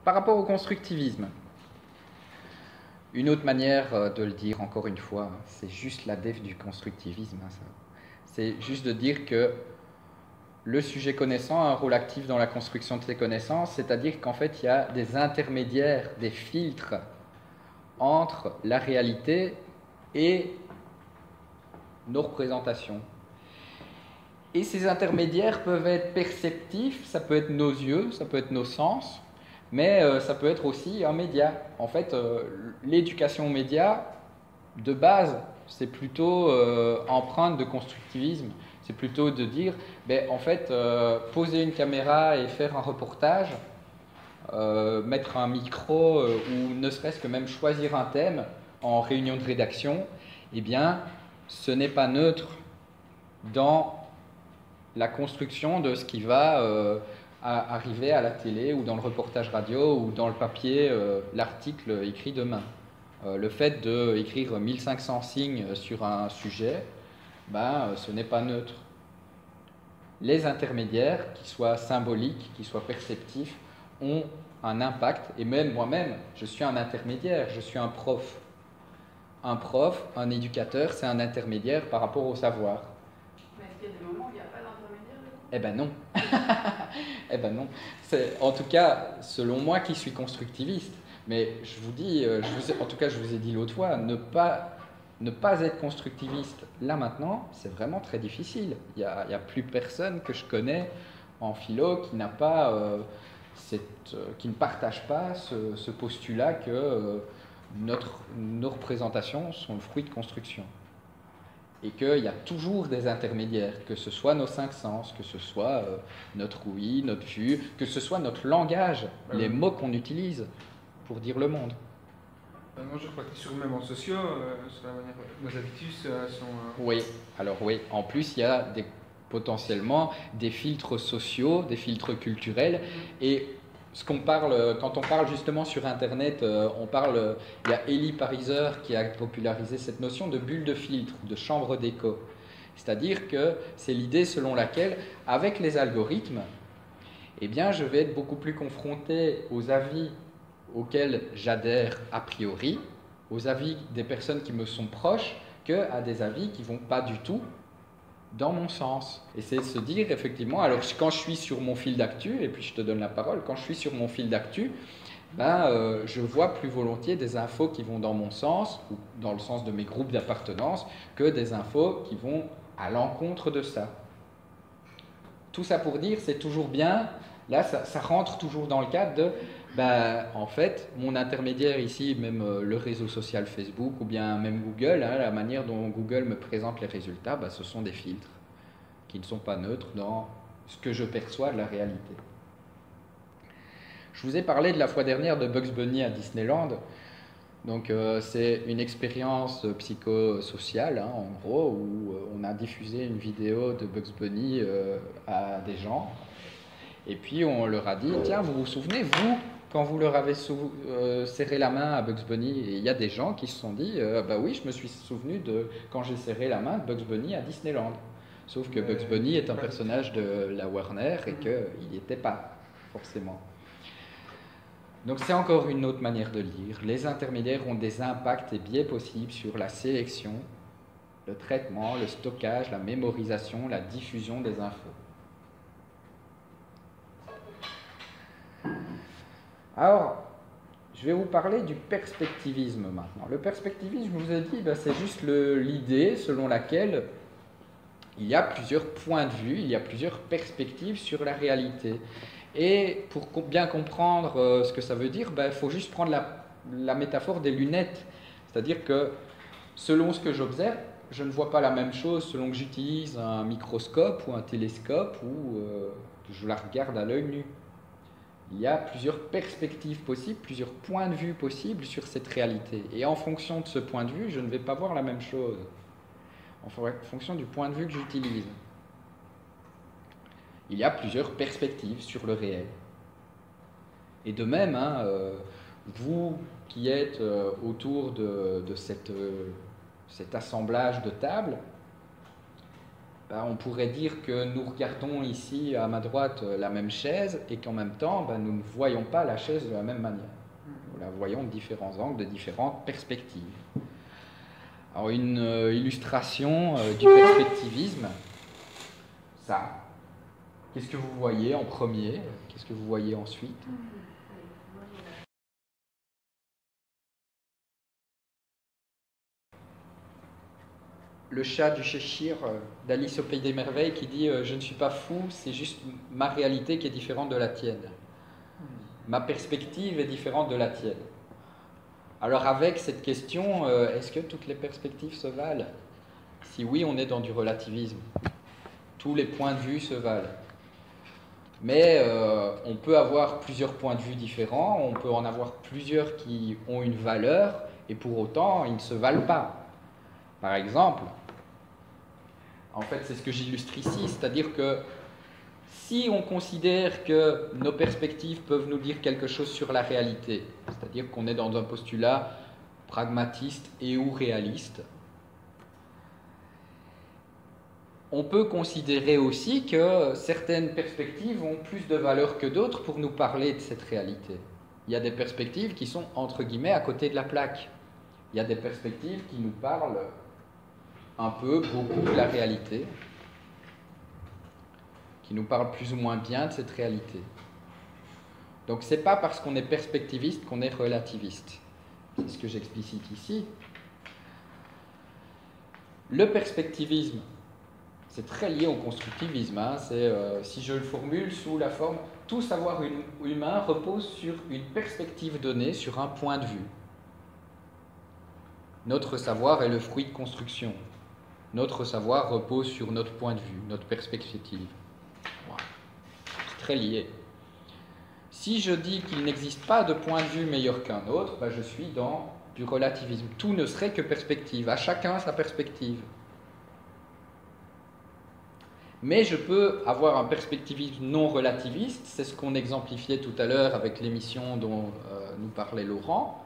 Par rapport au constructivisme, une autre manière de le dire, encore une fois, c'est juste la def du constructivisme. C'est juste de dire que le sujet connaissant a un rôle actif dans la construction de ses connaissances, c'est-à-dire qu'en fait, il y a des intermédiaires, des filtres entre la réalité et nos représentations. Et ces intermédiaires peuvent être perceptifs, ça peut être nos yeux, ça peut être nos sens, mais ça peut être aussi un média. En fait, l'éducation aux médias, de base, c'est plutôt empreinte de constructivisme. C'est plutôt de dire, ben, en fait, poser une caméra et faire un reportage, mettre un micro ou ne serait-ce que même choisir un thème en réunion de rédaction, eh bien, ce n'est pas neutre dans la construction de ce qui va arriver à la télé ou dans le reportage radio ou dans le papier, l'article écrit demain. Le fait d'écrire 1500 signes sur un sujet, ben, ce n'est pas neutre. Les intermédiaires, qu'ils soient symboliques, qu'ils soient perceptifs, ont un impact, et même moi-même, je suis un intermédiaire, je suis un prof. Un prof, un éducateur, c'est un intermédiaire par rapport au savoir. Mais est-ce qu'il y a des moments où il n'y a pas d'intermédiaire? Eh ben non. Eh ben non. C'est, en tout cas, selon moi qui suis constructiviste. Mais je vous dis, en tout cas je vous ai dit l'autre fois, ne pas être constructiviste là maintenant, c'est vraiment très difficile. Il n'y a plus personne que je connais en philo qui n'a pas qui ne partage pas ce postulat que nos représentations sont le fruit de construction. Et qu'il y a toujours des intermédiaires, que ce soit nos cinq sens, que ce soit notre ouïe, notre vue, que ce soit notre langage, les mots qu'on utilise pour dire le monde. Moi je crois que sur même en sociaux, sur la manière, nos habitudes sont... Oui, alors oui, en plus il y a potentiellement des filtres sociaux, des filtres culturels, et quand on parle justement sur Internet, il y a Elie Pariser qui a popularisé cette notion de bulle de filtre, de chambre d'écho. C'est-à-dire que c'est l'idée selon laquelle, avec les algorithmes, eh bien, je vais être beaucoup plus confronté aux avis auxquels j'adhère a priori, aux avis des personnes qui me sont proches, qu'à des avis qui ne vont pas du tout dans mon sens. Et c'est de se dire, effectivement, alors quand je suis sur mon fil d'actu, et puis je te donne la parole, quand je suis sur mon fil d'actu, je vois plus volontiers des infos qui vont dans mon sens, ou dans le sens de mes groupes d'appartenance, que des infos qui vont à l'encontre de ça. Tout ça pour dire, c'est toujours bien, là ça rentre toujours dans le cadre de, en fait, mon intermédiaire ici, même le réseau social Facebook ou bien même Google, la manière dont Google me présente les résultats, ce sont des filtres qui ne sont pas neutres dans ce que je perçois de la réalité. Je vous ai parlé de la fois dernière de Bugs Bunny à Disneyland. Donc c'est une expérience psychosociale, en gros, où on a diffusé une vidéo de Bugs Bunny à des gens. Et puis on leur a dit, tiens, vous vous souvenez, vous, quand vous leur avez serré la main à Bugs Bunny, et il y a des gens qui se sont dit, oui, je me suis souvenu de quand j'ai serré la main de Bugs Bunny à Disneyland. Sauf que Bugs Bunny est un personnage de la Warner et qu'il n'y était pas, forcément. Donc c'est encore une autre manière de lire. Les intermédiaires ont des impacts et biais possibles sur la sélection, le traitement, le stockage, la mémorisation, la diffusion des infos. Alors, je vais vous parler du perspectivisme maintenant. Le perspectivisme, je vous ai dit, c'est juste l'idée selon laquelle il y a plusieurs points de vue, il y a plusieurs perspectives sur la réalité. Et pour bien comprendre ce que ça veut dire, il faut juste prendre la métaphore des lunettes. C'est-à-dire que selon ce que j'observe, je ne vois pas la même chose selon que j'utilise un microscope ou un télescope ou que je la regarde à l'œil nu. Il y a plusieurs perspectives possibles, plusieurs points de vue possibles sur cette réalité. Et en fonction de ce point de vue, je ne vais pas voir la même chose. En fonction du point de vue que j'utilise. Il y a plusieurs perspectives sur le réel. Et de même, vous qui êtes autour de cet assemblage de tables, ben, on pourrait dire que nous regardons ici à ma droite la même chaise et qu'en même temps, ben, nous ne voyons pas la chaise de la même manière. Nous la voyons de différents angles, de différentes perspectives. Alors une illustration du perspectivisme, ça. Qu'est-ce que vous voyez en premier? Qu'est-ce que vous voyez ensuite? Le chat du Cheshire d'Alice au Pays des Merveilles qui dit « Je ne suis pas fou, c'est juste ma réalité qui est différente de la tienne. Ma perspective est différente de la tienne. » Alors avec cette question, est-ce que toutes les perspectives se valent? Si oui, on est dans du relativisme. Tous les points de vue se valent. Mais on peut avoir plusieurs points de vue différents, on peut en avoir plusieurs qui ont une valeur, et pour autant, ils ne se valent pas. Par exemple, en fait, c'est ce que j'illustre ici, c'est-à-dire que si on considère que nos perspectives peuvent nous dire quelque chose sur la réalité, c'est-à-dire qu'on est dans un postulat pragmatiste et ou réaliste, on peut considérer aussi que certaines perspectives ont plus de valeur que d'autres pour nous parler de cette réalité. Il y a des perspectives qui sont, entre guillemets, à côté de la plaque. Il y a des perspectives qui nous parlent un peu, beaucoup de la réalité, qui nous parlent plus ou moins bien de cette réalité. Donc c'est pas parce qu'on est perspectiviste qu'on est relativiste. C'est ce que j'explicite ici. Le perspectivisme, c'est très lié au constructivisme. Hein. Si je le formule sous la forme, tout savoir humain repose sur une perspective donnée, sur un point de vue. Notre savoir est le fruit de construction. Notre savoir repose sur notre point de vue, notre perspective. Voilà. C'est très lié. Si je dis qu'il n'existe pas de point de vue meilleur qu'un autre, ben je suis dans du relativisme. Tout ne serait que perspective. À chacun sa perspective. Mais je peux avoir un perspectivisme non relativiste, c'est ce qu'on exemplifiait tout à l'heure avec l'émission dont nous parlait Laurent.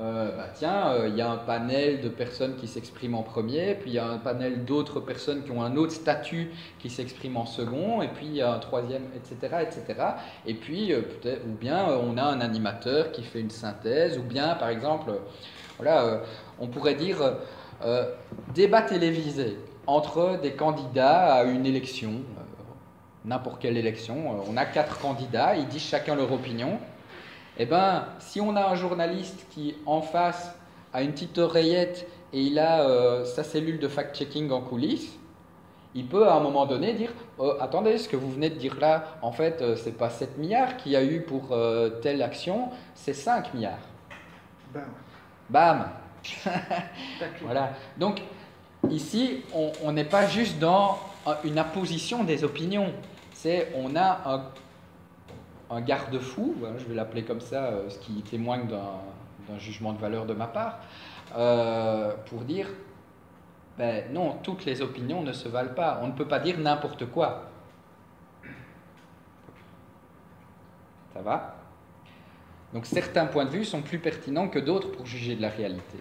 Il y a un panel de personnes qui s'expriment en premier, puis il y a un panel d'autres personnes qui ont un autre statut qui s'expriment en second, et puis il y a un troisième, etc. etc. Et puis, ou bien on a un animateur qui fait une synthèse, ou bien, par exemple, voilà, on pourrait dire débat télévisé entre des candidats à une élection, n'importe quelle élection. On a 4 candidats, ils disent chacun leur opinion. Eh bien, si on a un journaliste qui, en face, a une petite oreillette et il a sa cellule de fact-checking en coulisses, il peut à un moment donné dire « Attendez, ce que vous venez de dire là, en fait, c'est pas 7 milliards qu'il y a eu pour telle action, c'est 5 milliards. » Bam. Bam. Voilà. Donc, ici, on n'est pas juste dans une apposition des opinions. On a un garde-fou, je vais l'appeler comme ça, ce qui témoigne d'un jugement de valeur de ma part, pour dire, ben non, toutes les opinions ne se valent pas. On ne peut pas dire n'importe quoi. Ça va? Donc certains points de vue sont plus pertinents que d'autres pour juger de la réalité.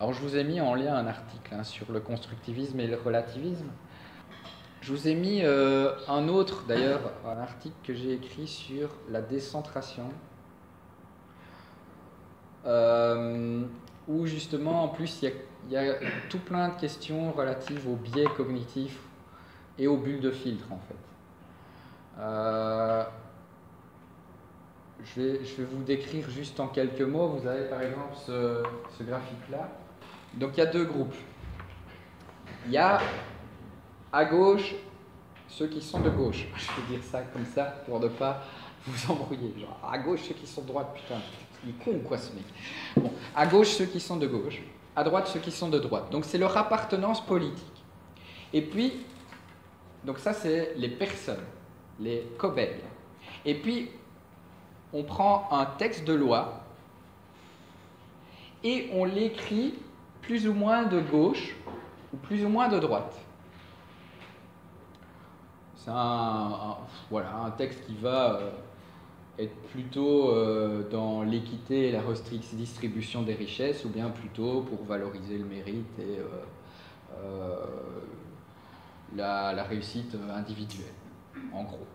Alors je vous ai mis en lien un article sur le constructivisme et le relativisme. Je vous ai mis un autre, d'ailleurs, un article que j'ai écrit sur la décentration, où justement, en plus, il y a tout plein de questions relatives aux biais cognitifs et aux bulles de filtre, en fait. Je vais vous décrire juste en quelques mots. Vous avez par exemple ce graphique-là. Donc il y a 2 groupes. Il y a à gauche ceux qui sont de gauche. Je vais dire ça comme ça pour ne pas vous embrouiller. Genre, à gauche ceux qui sont de droite. Putain, il est con quoi ce mec. Bon, à gauche ceux qui sont de gauche. À droite ceux qui sont de droite. Donc c'est leur appartenance politique. Et puis, donc ça c'est les personnes, les cobayes. Et puis, on prend un texte de loi et on l'écrit plus ou moins de gauche ou plus ou moins de droite. C'est un texte qui va être plutôt dans l'équité et la redistribution des richesses, ou bien plutôt pour valoriser le mérite et la réussite individuelle, en gros.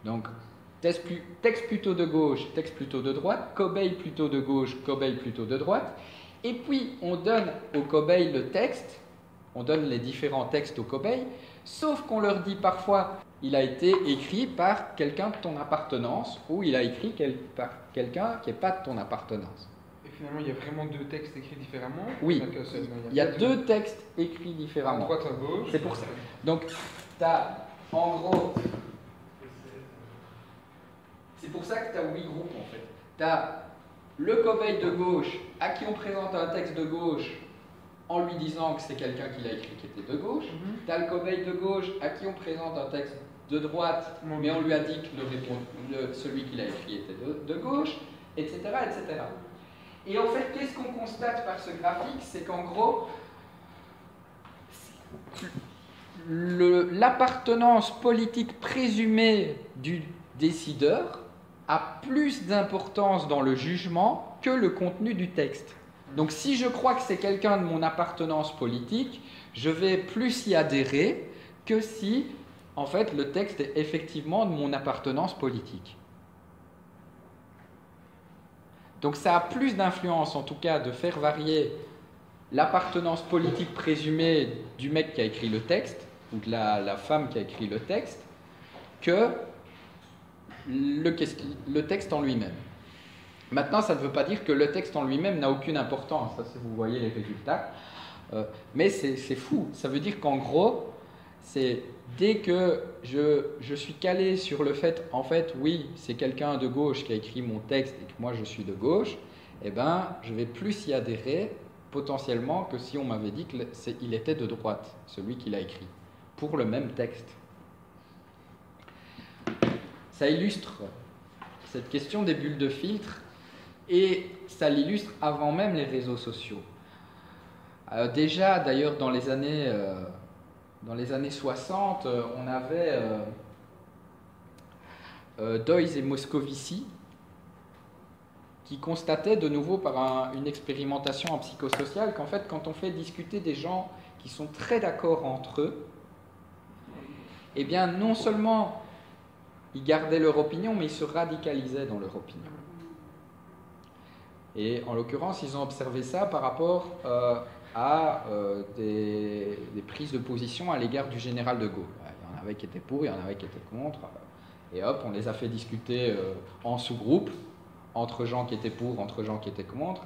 Donc, texte plutôt de gauche, texte plutôt de droite, cobaye plutôt de gauche, cobaye plutôt de droite, et puis on donne aux cobayes le texte, on donne les différents textes aux cobayes, sauf qu'on leur dit parfois il a été écrit par quelqu'un de ton appartenance, ou il a écrit par quelqu'un qui n'est pas de ton appartenance. Et finalement, il y a vraiment deux textes écrits différemment? Oui, il y a deux textes écrits différemment. À droite, à gauche. C'est pour ça. Donc, tu as en gros... C'est pour ça que tu as 8 groupes en fait. Tu as le cobaye de gauche à qui on présente un texte de gauche en lui disant que c'est quelqu'un qui l'a écrit qui était de gauche. Tu as le cobaye de gauche à qui on présente un texte de droite, mais on lui a dit que celui qui l'a écrit était de gauche, etc., etc. Et en fait, qu'est-ce qu'on constate par ce graphique? C'est qu'en gros, l'appartenance politique présumée du décideur a plus d'importance dans le jugement que le contenu du texte. Donc si je crois que c'est quelqu'un de mon appartenance politique, je vais plus y adhérer que si, en fait, le texte est effectivement de mon appartenance politique. Donc ça a plus d'influence, en tout cas, de faire varier l'appartenance politique présumée du mec qui a écrit le texte, ou de la femme qui a écrit le texte, que le texte en lui-même. Maintenant, ça ne veut pas dire que le texte en lui-même n'a aucune importance. Ça, si vous voyez les résultats. Mais c'est fou. Ça veut dire qu'en gros, c'est dès que je suis calé sur le fait, en fait, oui, c'est quelqu'un de gauche qui a écrit mon texte et que moi je suis de gauche, eh ben, je vais plus y adhérer potentiellement que si on m'avait dit qu'il était de droite, celui qui l'a écrit, pour le même texte. Ça illustre cette question des bulles de filtre et ça l'illustre avant même les réseaux sociaux. Déjà, d'ailleurs, dans les années 60, on avait Deuys et Moscovici qui constataient de nouveau par une expérimentation en psychosocial qu'en fait, quand on fait discuter des gens qui sont très d'accord entre eux, eh bien, non seulement ils gardaient leur opinion, mais ils se radicalisaient dans leur opinion. Et en l'occurrence, ils ont observé ça par rapport à des prises de position à l'égard du général de Gaulle. Il y en avait qui étaient pour, il y en avait qui étaient contre. Et hop, on les a fait discuter en sous-groupe, entre gens qui étaient pour, entre gens qui étaient contre.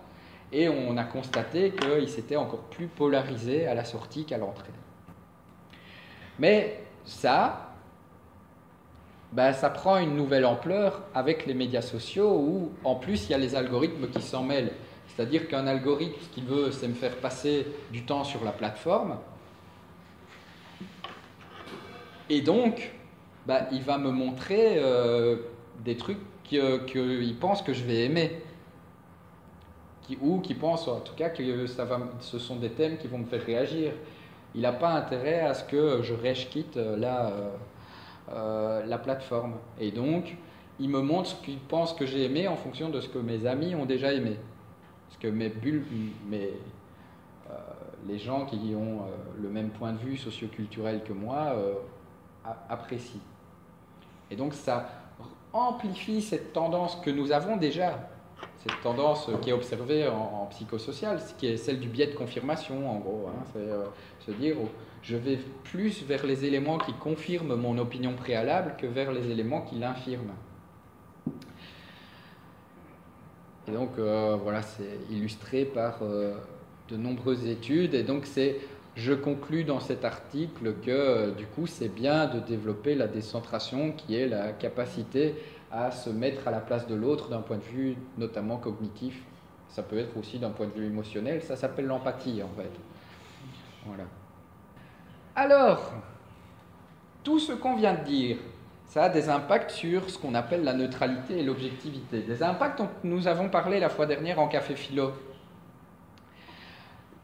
Et on a constaté qu'ils s'étaient encore plus polarisés à la sortie qu'à l'entrée. Mais ça prend une nouvelle ampleur avec les médias sociaux où, en plus, il y a les algorithmes qui s'en mêlent. C'est-à-dire qu'un algorithme, ce qu'il veut, c'est me faire passer du temps sur la plateforme. Et donc, il va me montrer des trucs qu'il pense que je vais aimer. Ou qui pense, en tout cas, que ce sont des thèmes qui vont me faire réagir. Il n'a pas intérêt à ce que je rage-quitte la plateforme. Et donc, il me montre ce qu'il pense que j'ai aimé en fonction de ce que mes amis ont déjà aimé. Ce que les gens qui ont le même point de vue socioculturel que moi apprécient. Et donc, ça amplifie cette tendance que nous avons déjà, cette tendance qui est observée en psychosocial, qui est celle du biais de confirmation, en gros. C'est se dire, je vais plus vers les éléments qui confirment mon opinion préalable que vers les éléments qui l'infirment. Et donc, voilà, c'est illustré par de nombreuses études. Et donc, je conclus dans cet article que, du coup, c'est bien de développer la décentration, qui est la capacité à se mettre à la place de l'autre d'un point de vue notamment cognitif. Ça peut être aussi d'un point de vue émotionnel. Ça s'appelle l'empathie, en fait. Voilà. Alors, tout ce qu'on vient de dire, ça a des impacts sur ce qu'on appelle la neutralité et l'objectivité. Des impacts dont nous avons parlé la fois dernière en café philo.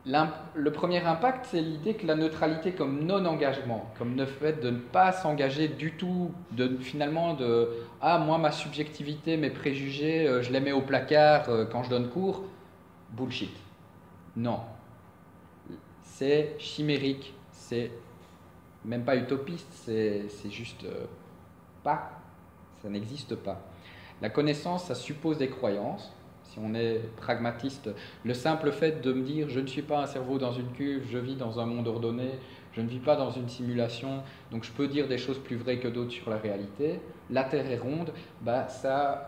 Le premier impact, c'est l'idée que la neutralité comme non-engagement, comme le fait de ne pas s'engager du tout, moi ma subjectivité, mes préjugés, je les mets au placard quand je donne cours, bullshit. Non. C'est chimérique, c'est même pas utopiste, c'est juste pas. Ça n'existe pas. La connaissance, ça suppose des croyances. Si on est pragmatiste, le simple fait de me dire je ne suis pas un cerveau dans une cuve, je vis dans un monde ordonné, je ne vis pas dans une simulation, donc je peux dire des choses plus vraies que d'autres sur la réalité, la Terre est ronde, ça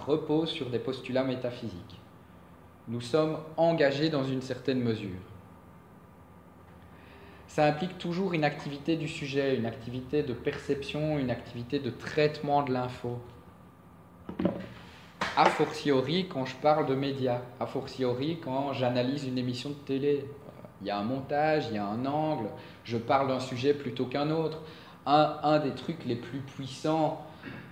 repose sur des postulats métaphysiques. Nous sommes engagés dans une certaine mesure. Ça implique toujours une activité du sujet, une activité de perception, une activité de traitement de l'info. A fortiori quand je parle de médias, a fortiori quand j'analyse une émission de télé. Il y a un montage, il y a un angle, je parle d'un sujet plutôt qu'un autre. Un des trucs les plus puissants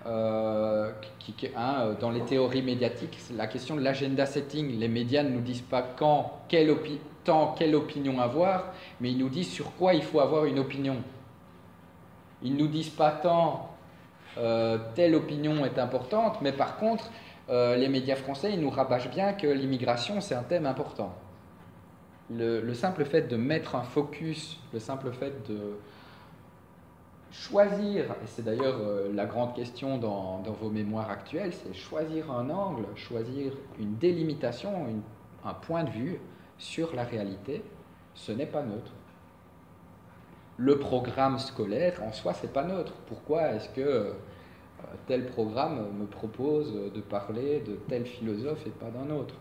dans les théories médiatiques, c'est la question de l'agenda setting. Les médias ne nous disent pas quelle opinion avoir, mais ils nous disent sur quoi il faut avoir une opinion. Ils ne nous disent pas tant telle opinion est importante, mais par contre, les médias français, ils nous rabâchent bien que l'immigration, c'est un thème important. Le simple fait de mettre un focus, le simple fait de choisir, et c'est d'ailleurs la grande question dans vos mémoires actuelles, c'est choisir un angle, choisir une délimitation, un point de vue sur la réalité, ce n'est pas neutre. Le programme scolaire, en soi, c'est pas neutre. Pourquoi est-ce que tel programme me propose de parler de tel philosophe et pas d'un autre?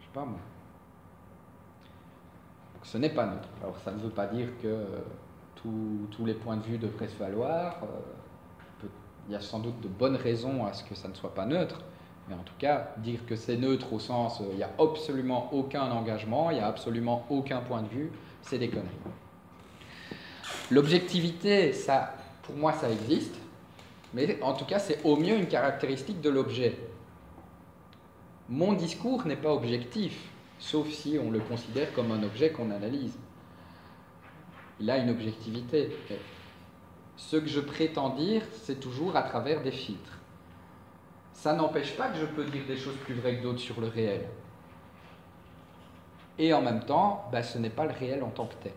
Je sais pas moi. Donc, ce n'est pas neutre. Alors ça ne veut pas dire que tous les points de vue devraient se valoir. Il y a sans doute de bonnes raisons à ce que ça ne soit pas neutre. Mais en tout cas, dire que c'est neutre au sens il n'y a absolument aucun engagement, il n'y a absolument aucun point de vue, c'est des conneries. L'objectivité, ça, pour moi, ça existe. Mais en tout cas, c'est au mieux une caractéristique de l'objet. Mon discours n'est pas objectif, sauf si on le considère comme un objet qu'on analyse. Il a une objectivité. Ce que je prétends dire, c'est toujours à travers des filtres. Ça n'empêche pas que je peux dire des choses plus vraies que d'autres sur le réel. Et en même temps, ce n'est pas le réel en tant que tel.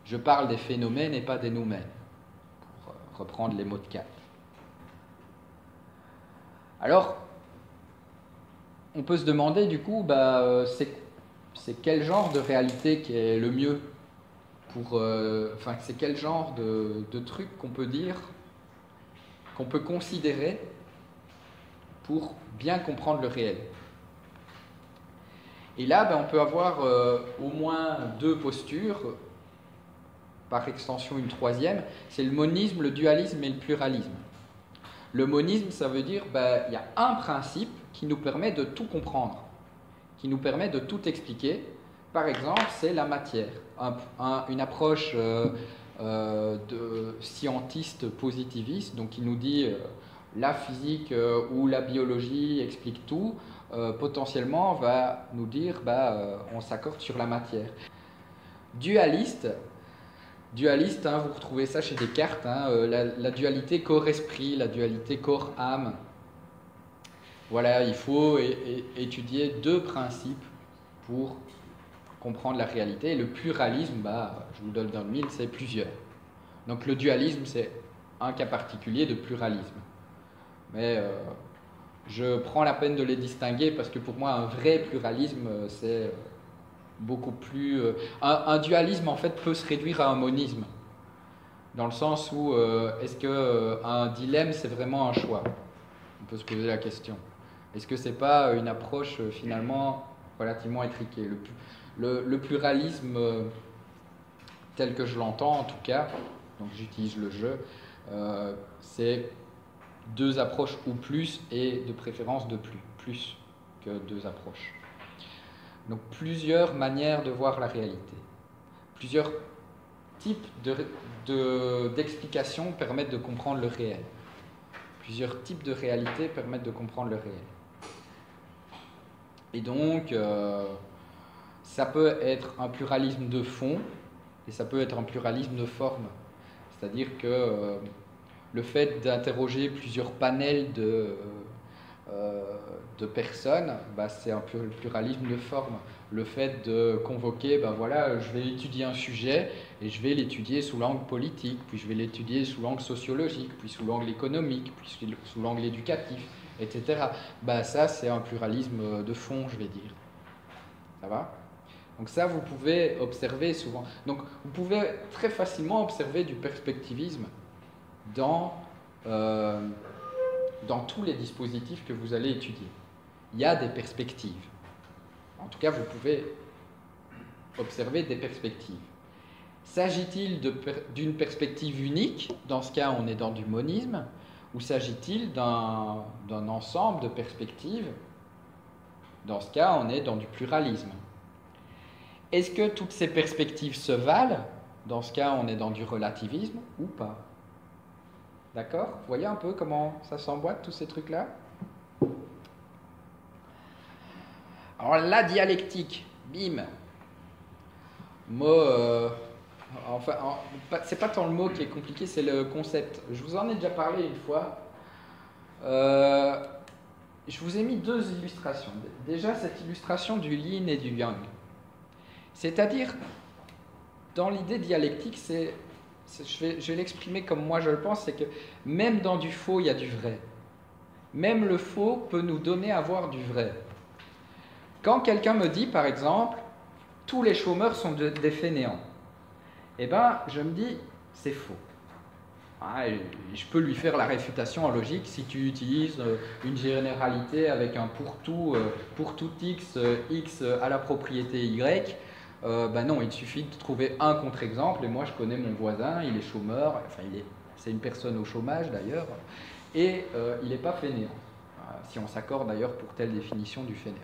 Je parle des phénomènes et pas des noumènes. Reprendre les mots de Kant. Alors, on peut se demander du coup, c'est quel genre de réalité qui est le mieux c'est quel genre de truc qu'on peut dire, qu'on peut considérer pour bien comprendre le réel. Et là, on peut avoir au moins deux postures, par extension une troisième, c'est le monisme, le dualisme et le pluralisme. Le monisme, ça veut dire il y a un principe qui nous permet de tout comprendre, qui nous permet de tout expliquer. Par exemple, c'est la matière. Une approche de scientiste positiviste, donc qui nous dit la physique ou la biologie explique tout, potentiellement va nous dire on s'accorde sur la matière. Dualiste, vous retrouvez ça chez Descartes, la dualité corps-esprit, la dualité corps-âme. Voilà, il faut étudier deux principes pour comprendre la réalité. Et le pluralisme, je vous donne dans le mille, c'est plusieurs. Donc le dualisme, c'est un cas particulier de pluralisme. Mais je prends la peine de les distinguer parce que pour moi, un vrai pluralisme, c'est beaucoup plus... Un dualisme, en fait, peut se réduire à un monisme. Dans le sens où, est-ce qu'un dilemme, c'est vraiment un choix? On peut se poser la question. Est-ce que c'est pas une approche, finalement, relativement étriquée? Le pluralisme, tel que je l'entends, en tout cas, donc j'utilise le jeu, c'est deux approches ou plus, et de préférence de plus que deux approches. Donc plusieurs manières de voir la réalité. Plusieurs types d'explications permettent de comprendre le réel. Plusieurs types de réalités permettent de comprendre le réel. Et donc, ça peut être un pluralisme de fond et ça peut être un pluralisme de forme. C'est-à-dire que le fait d'interroger plusieurs panels de personnes, bah, c'est un pluralisme de forme. Le fait de convoquer, ben voilà, je vais étudier un sujet et je vais l'étudier sous l'angle politique, puis je vais l'étudier sous l'angle sociologique, puis sous l'angle économique, puis sous l'angle éducatif, etc. Ben ça, c'est un pluralisme de fond, je vais dire. Ça va ? Donc ça, vous pouvez observer souvent. Donc vous pouvez très facilement observer du perspectivisme dans tous les dispositifs que vous allez étudier. Il y a des perspectives. En tout cas, vous pouvez observer des perspectives. S'agit-il d'une perspective unique? Dans ce cas, on est dans du monisme. Ou s'agit-il d'un ensemble de perspectives? Dans ce cas, on est dans du pluralisme. Est-ce que toutes ces perspectives se valent? Dans ce cas, on est dans du relativisme ou pas? D'accord? Vous voyez un peu comment ça s'emboîte, tous ces trucs-là? Alors, la dialectique, bim. Mot, c'est pas tant le mot qui est compliqué, c'est le concept. Je vous en ai déjà parlé une fois. Je vous ai mis deux illustrations. Déjà, cette illustration du yin et du yang. C'est-à-dire, dans l'idée dialectique, je vais l'exprimer comme moi je le pense, c'est que même dans du faux, il y a du vrai. Même le faux peut nous donner à voir du vrai. Quand quelqu'un me dit, par exemple, tous les chômeurs sont des fainéants, eh bien, je me dis, c'est faux. Je peux lui faire la réfutation en logique si tu utilises une généralité avec un pour tout x, x à la propriété y. Ben non, il suffit de trouver un contre-exemple, et moi je connais mon voisin, il est chômeur, enfin c'est une personne au chômage d'ailleurs, et il n'est pas fainéant, si on s'accorde d'ailleurs pour telle définition du fainéant.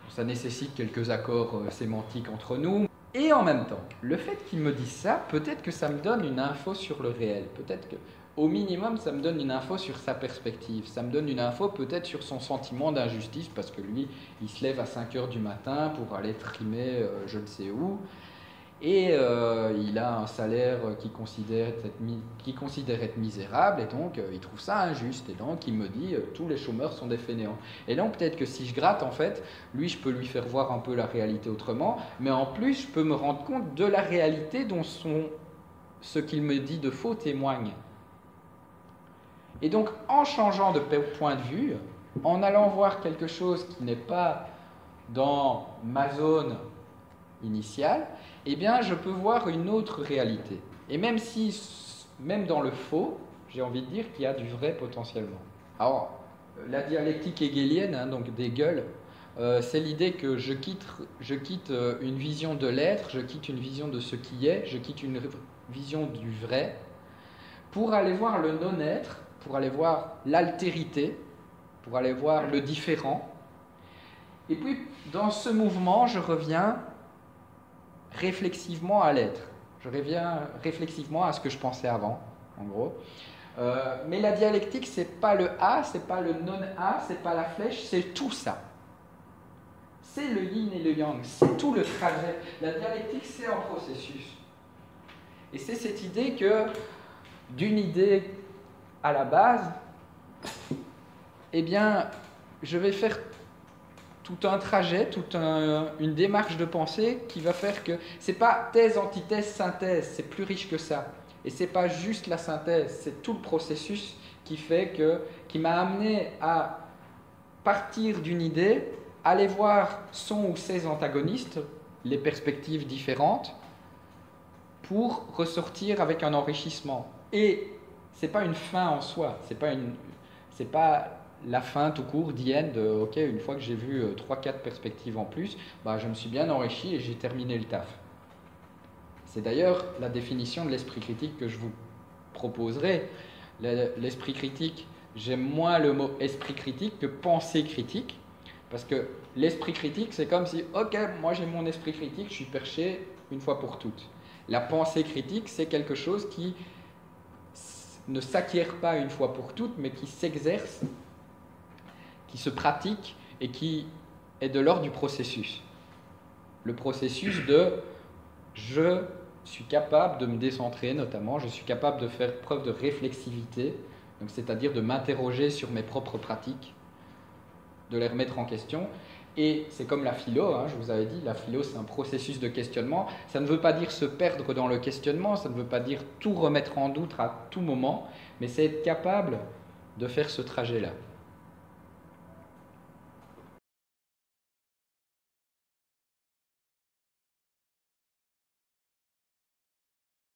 Ça nécessite quelques accords sémantiques entre nous. Et en même temps, le fait qu'il me dise ça, peut-être que ça me donne une info sur le réel. Peut-être qu'au minimum, ça me donne une info sur sa perspective. Ça me donne une info peut-être sur son sentiment d'injustice, parce que lui, il se lève à 5 h du matin pour aller trimer je ne sais où. Et il a un salaire qu'il considère être misérable, et donc il trouve ça injuste. Et donc il me dit tous les chômeurs sont des fainéants. Et donc peut-être que si je gratte, en fait, lui, je peux lui faire voir un peu la réalité autrement, mais en plus, je peux me rendre compte de la réalité dont ce qu'il me dit de faux témoigne. Et donc, en changeant de point de vue, en allant voir quelque chose qui n'est pas dans ma zone initiale, eh bien, je peux voir une autre réalité. Et même dans le faux, j'ai envie de dire qu'il y a du vrai potentiellement. Alors, la dialectique hegelienne, donc d'Hegel, c'est l'idée que je quitte une vision de l'être, je quitte une vision de ce qui est, je quitte une vision du vrai, pour aller voir le non-être, pour aller voir l'altérité, pour aller voir le différent. Et puis, dans ce mouvement, je reviens réflexivement à l'être. Je reviens réflexivement à ce que je pensais avant, en gros. Mais la dialectique, c'est pas le A, c'est pas le non-A, c'est pas la flèche, c'est tout ça. C'est le yin et le yang, c'est tout le trajet. La dialectique, c'est un processus. Et c'est cette idée que, d'une idée à la base, eh bien, je vais faire tout un trajet, une démarche de pensée qui va faire que c'est pas thèse, antithèse, synthèse, c'est plus riche que ça. Et c'est pas juste la synthèse, c'est tout le processus qui m'a amené à partir d'une idée, aller voir son ou ses antagonistes, les perspectives différentes, pour ressortir avec un enrichissement. Et c'est pas une fin en soi, c'est pas la fin tout court, the end, ok, une fois que j'ai vu 3-4 perspectives en plus, bah, je me suis bien enrichi et j'ai terminé le taf. C'est d'ailleurs la définition de l'esprit critique que je vous proposerai. L'esprit critique, j'aime moins le mot esprit critique que pensée critique, parce que l'esprit critique, c'est comme si, ok, moi j'ai mon esprit critique, je suis perché une fois pour toutes. La pensée critique, c'est quelque chose qui ne s'acquiert pas une fois pour toutes, mais qui s'exerce, qui se pratique et qui est de l'ordre du processus. Le processus de je suis capable de me décentrer notamment, je suis capable de faire preuve de réflexivité, donc c'est-à-dire de m'interroger sur mes propres pratiques, de les remettre en question. Et c'est comme la philo, je vous avais dit, la philo c'est un processus de questionnement. Ça ne veut pas dire se perdre dans le questionnement, ça ne veut pas dire tout remettre en doute à tout moment, mais c'est être capable de faire ce trajet-là.